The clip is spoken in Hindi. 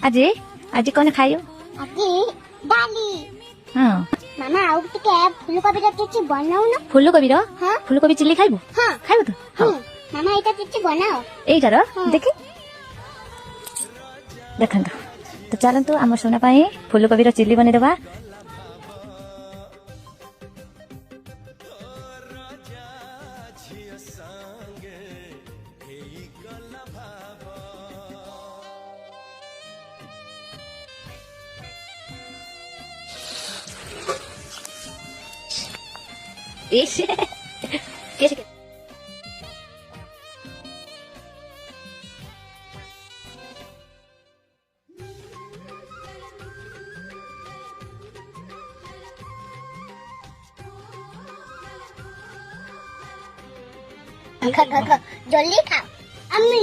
आज आज कौन खाइयो? आगे डाली हाँ मामा आउ टिके फूलकोबी रो चिप्स बनाउ न। फूलकोबी रो? हाँ फूलकोबी चिल्ली खाइबु? हाँ खाइबु तो? हाँ मामा एटा चिप्स बनाओ एइटा रो हाँ। देखि देखंतु तो चलंतु आम सोना पाई फूलकोबी रो चिल्ली बनै देबा। कैसे जल्दी खाओ अम्मी